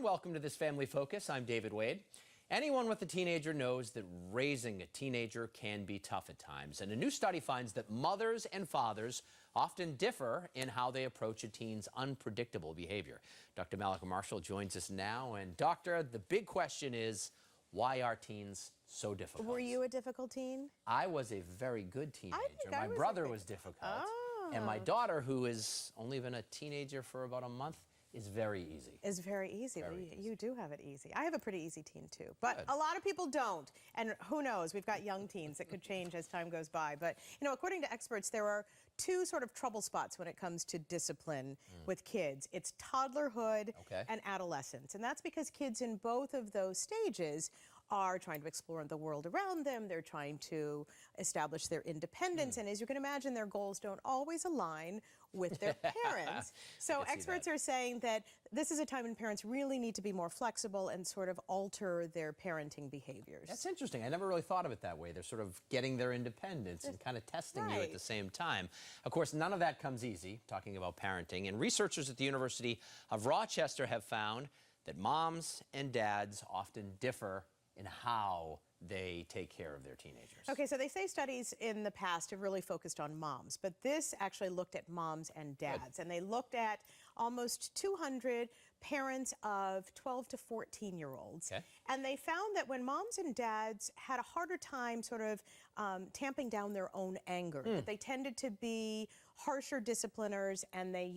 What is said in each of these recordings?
everyone. Welcome to this Family Focus. I'm David Wade. Anyone with a teenager knows that raising a teenager can be tough at times. And a new study finds that mothers and fathers often differ in how they approach a teen's unpredictable behavior. Dr. Mallika Marshall joins us now. And doctor, the big question is, why are teens so difficult? Were you a difficult teen? I was a very good teenager. My brother was difficult. Oh. And my daughter, who has only been a teenager for about a month, is very easy. Is very easy. You do have it easy. I have a pretty easy teen too, but Good. A lot of people don't. And who knows? We've got young teens that could change as time goes by. But you know, according to experts, there are two sort of trouble spots when it comes to discipline with kids. It's toddlerhood and adolescence, and that's because kids in both of those stages are trying to explore the world around them. They're trying to establish their independence. And as you can imagine, their goals don't always align with their parents. So experts are saying that this is a time when parents really need to be more flexible and sort of alter their parenting behaviors. That's interesting. I never really thought of it that way. They're sort of getting their independence and kind of testing you at the same time. Of course, none of that comes easy, talking about parenting. And researchers at the University of Rochester have found that moms and dads often differ in how they take care of their teenagers. Okay, so they say studies in the past have really focused on moms, but this actually looked at moms and dads. And they looked at almost 200 parents of 12 to 14-year-olds. And they found that when moms and dads had a harder time sort of tamping down their own anger, that they tended to be harsher discipliners, and they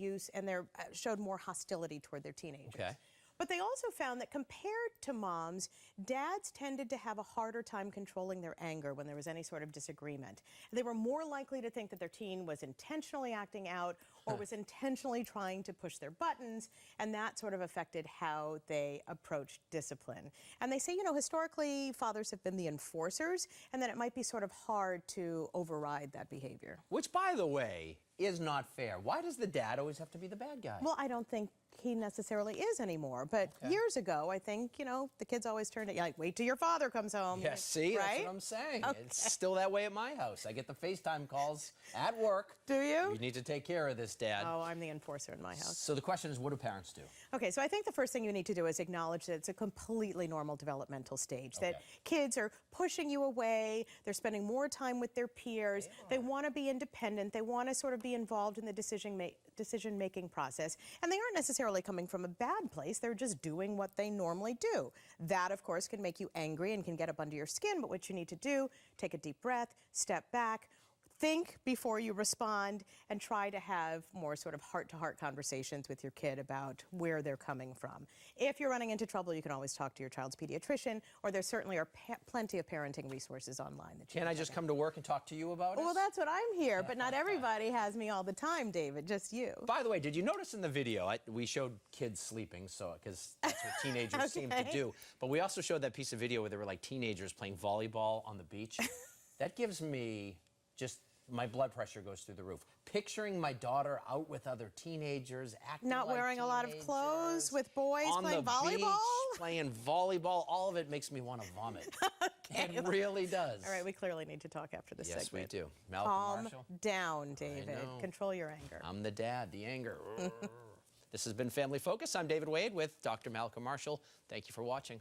showed more hostility toward their teenagers. But they also found that compared to moms, dads tended to have a harder time controlling their anger when there was any sort of disagreement. They were more likely to think that their teen was intentionally acting out or was intentionally trying to push their buttons, and that sort of affected how they approached discipline. And they say, you know, historically, fathers have been the enforcers, and that it might be sort of hard to override that behavior. Which, by the way, is not fair. Why does the dad always have to be the bad guy? Well, I don't think he necessarily is anymore. But years ago, I think, you know, the kids always turned it, like, wait till your father comes home. Yes, see, right? That's what I'm saying. It's still that way at my house. I get the FaceTime calls at work. Do you? You need to take care of this, Dad. Oh, I'm the enforcer in my house. So the question is, what do parents do? Okay, so I think the first thing you need to do is acknowledge that it's a completely normal developmental stage, that kids are pushing you away, they're spending more time with their peers, they want to be independent, they want to sort of be involved in the decision-making process, and they aren't necessarily coming from a bad place, they're just doing what they normally do. That, of course, can make you angry and can get up under your skin, but what you need to do, take a deep breath, step back, think before you respond, and try to have more sort of heart-to-heart conversations with your kid about where they're coming from. If you're running into trouble, you can always talk to your child's pediatrician, or there certainly are plenty of parenting resources online. That can I just come to work and talk to you about it? Well, that's what I'm here, but not everybody has me all the time, David, just you. By the way, did you notice in the video, we showed kids sleeping, because that's what teenagers seem to do, but we also showed that piece of video where there were like teenagers playing volleyball on the beach. That gives me just, my blood pressure goes through the roof. Picturing my daughter out with other teenagers, acting not like wearing a lot of clothes, with boys playing volleyball? Beach, playing volleyball, all of it makes me want to vomit. It really does. All right, we clearly need to talk after this segment. Yes, we do. Mallika Marshall. Calm down, David. Control your anger. I'm the dad, the anger. This has been Family Focus. I'm David Wade with Dr. Mallika Marshall. Thank you for watching.